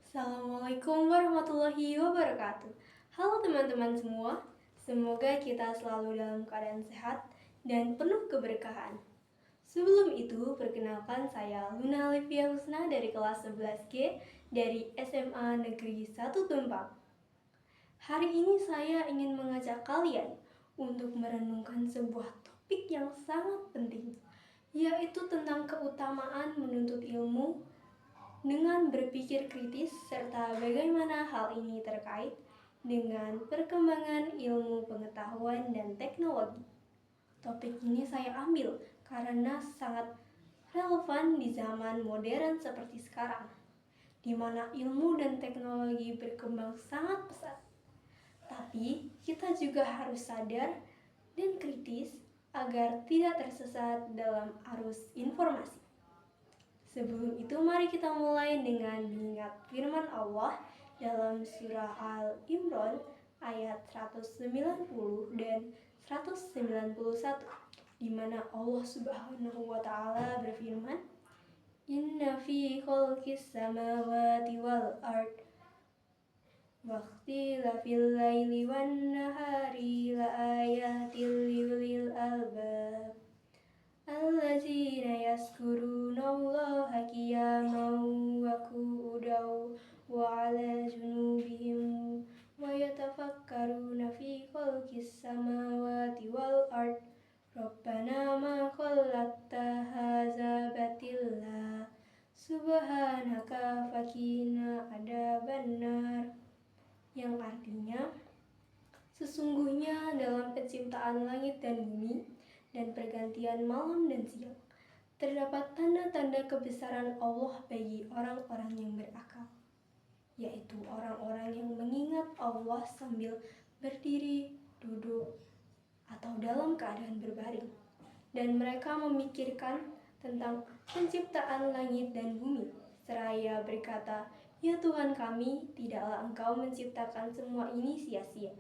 Assalamualaikum warahmatullahi wabarakatuh. Halo teman-teman semua, semoga kita selalu dalam keadaan sehat dan penuh keberkahan. Sebelum itu, perkenalkan saya Luna Alivia Husna dari kelas 11G dari SMA Negeri 1 Tumpang. Hari ini saya ingin mengajak kalian untuk merenungkan sebuah topik yang sangat penting, yaitu tentang keutamaan menuntut ilmu dengan berpikir kritis serta bagaimana hal ini terkait dengan perkembangan ilmu pengetahuan dan teknologi. Topik ini saya ambil karena sangat relevan di zaman modern seperti sekarang, di mana ilmu dan teknologi berkembang sangat pesat. Tapi kita juga harus sadar dan kritis agar tidak tersesat dalam arus informasi. Sebelum itu mari kita mulai dengan mengingat firman Allah dalam surah Al-Imran ayat 190 dan 191, di mana Allah Subhanahu wa taala berfirman, "Inna fi khalqis samawati wal ard wa ikhtilafil laili wan nahari la ayatil liulil albab allazina yazkurunallaha qiyaman wa qu'udan wa 'ala junubihim wa yatafakkaruna fi khalqis samawati wal ard Rabbana ma khalaqta hadza batilla subhanaka faqina adzabannar, yang artinya sesungguhnya dalam penciptaan langit dan bumi dan pergantian malam dan siang terdapat tanda-tanda kebesaran Allah bagi orang-orang yang berakal, yaitu orang-orang yang mengingat Allah sambil berdiri, duduk, atau dalam keadaan berbaring, dan mereka memikirkan tentang penciptaan langit dan bumi seraya berkata, "Ya Tuhan kami, tidaklah Engkau menciptakan semua ini sia-sia.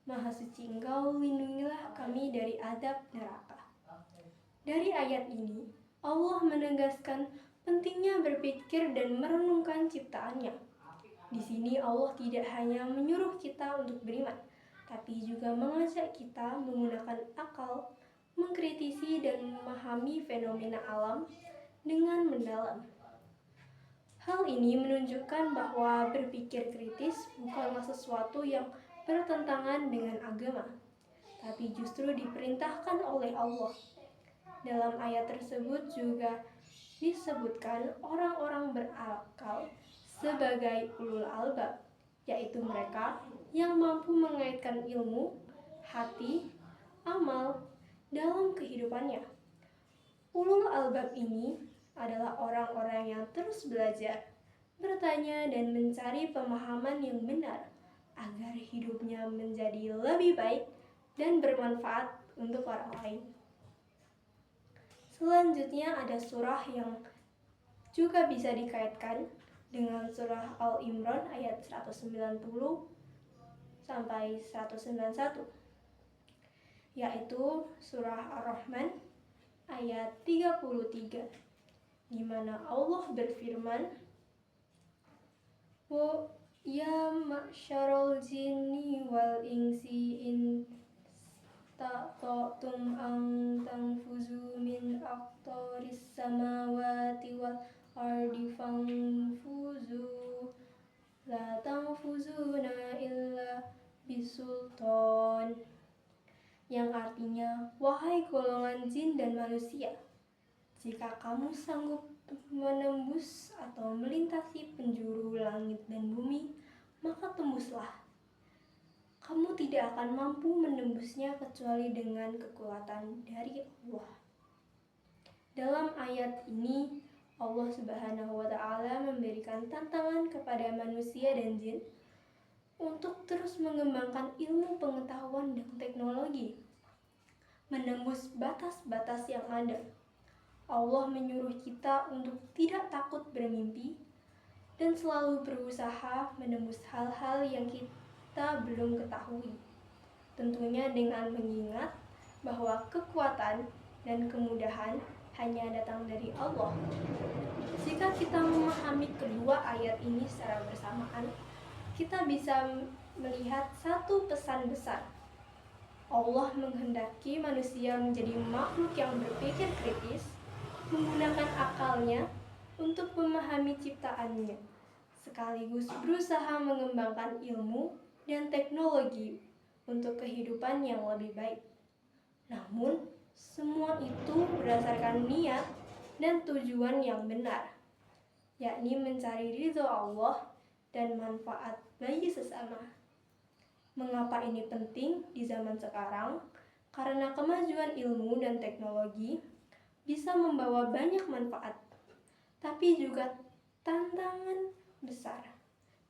Maha suci Engkau, lindungilah kami dari azab neraka." Dari ayat ini, Allah menegaskan pentingnya berpikir dan merenungkan ciptaannya. Di sini Allah tidak hanya menyuruh kita untuk beriman, tapi juga mengajak kita menggunakan akal, mengkritisi dan memahami fenomena alam dengan mendalam. Hal ini menunjukkan bahwa berpikir kritis bukanlah sesuatu yang bertentangan dengan agama, tapi justru diperintahkan oleh Allah. Dalam ayat tersebut juga disebutkan orang-orang berakal sebagai ulul albab, yaitu mereka yang mampu mengaitkan ilmu, hati, amal dalam kehidupannya. Ulul albab ini adalah orang-orang yang terus belajar, bertanya dan mencari pemahaman yang benar agar hidupnya menjadi lebih baik dan bermanfaat untuk orang lain. Selanjutnya ada surah yang juga bisa dikaitkan dengan surah Al-Imran ayat 190 sampai 191, yaitu surah Ar-Rahman ayat 33, di mana Allah berfirman, "Ya ma'syarul jinni wal insi in ta'tum an tanfuzu min aqtaris samawati wal ardi fanfuzu la tanfuzuna illa bisultan," yang artinya, "Wahai golongan jin dan manusia, jika kamu sanggup menembus atau melintasi penjuru langit dan bumi, maka tembuslah. Kamu tidak akan mampu menembusnya kecuali dengan kekuatan dari Allah." Dalam ayat ini, Allah Subhanahu wa taala memberikan tantangan kepada manusia dan jin untuk terus mengembangkan ilmu pengetahuan dan teknologi, menembus batas-batas yang ada. Allah menyuruh kita untuk tidak takut bermimpi dan selalu berusaha menembus hal-hal yang kita belum ketahui. Tentunya dengan mengingat bahwa kekuatan dan kemudahan hanya datang dari Allah. Jika kita memahami kedua ayat ini secara bersamaan, kita bisa melihat satu pesan besar. Allah menghendaki manusia menjadi makhluk yang berpikir kritis, menggunakan akalnya untuk memahami ciptaannya, sekaligus berusaha mengembangkan ilmu dan teknologi untuk kehidupan yang lebih baik. Namun, semua itu berdasarkan niat dan tujuan yang benar, yakni mencari ridho Allah dan manfaat bagi sesama. Mengapa ini penting di zaman sekarang? Karena kemajuan ilmu dan teknologi bisa membawa banyak manfaat, tapi juga tantangan besar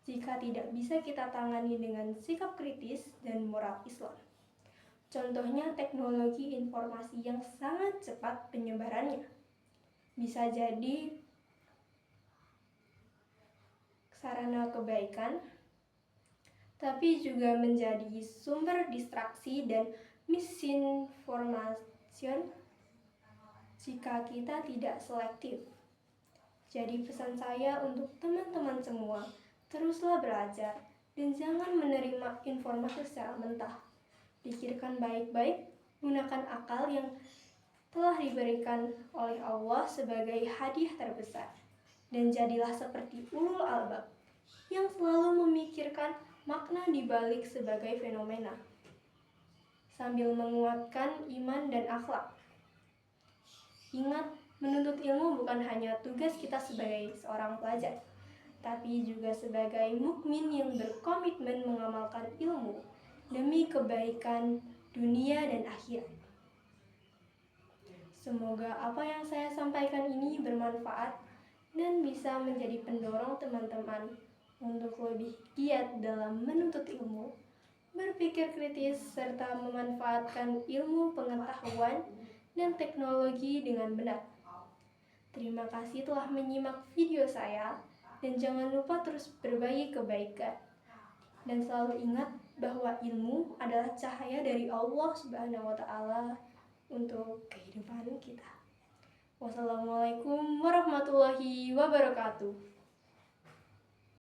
jika tidak bisa kita tangani dengan sikap kritis dan moral Islam. Contohnya teknologi informasi yang sangat cepat penyebarannya. Bisa jadi sarana kebaikan, tapi juga menjadi sumber distraksi dan misinformasi jika kita tidak selektif. Jadi pesan saya untuk teman-teman semua, teruslah belajar dan jangan menerima informasi secara mentah. Pikirkan baik-baik, gunakan akal yang telah diberikan oleh Allah sebagai hadiah terbesar. Dan jadilah seperti ulul albab yang selalu memikirkan makna dibalik sebagai fenomena, sambil menguatkan iman dan akhlak. Ingat, menuntut ilmu bukan hanya tugas kita sebagai seorang pelajar, tapi juga sebagai mukmin yang berkomitmen mengamalkan ilmu demi kebaikan dunia dan akhirat. Semoga apa yang saya sampaikan ini bermanfaat dan bisa menjadi pendorong teman-teman untuk lebih giat dalam menuntut ilmu, berpikir kritis, serta memanfaatkan ilmu pengetahuan dan teknologi dengan benar. Terima kasih telah menyimak video saya, dan jangan lupa terus berbagi kebaikan. Dan selalu ingat bahwa ilmu adalah cahaya dari Allah Subhanahu wa Ta'ala untuk kehidupan kita. Wassalamualaikum warahmatullahi wabarakatuh.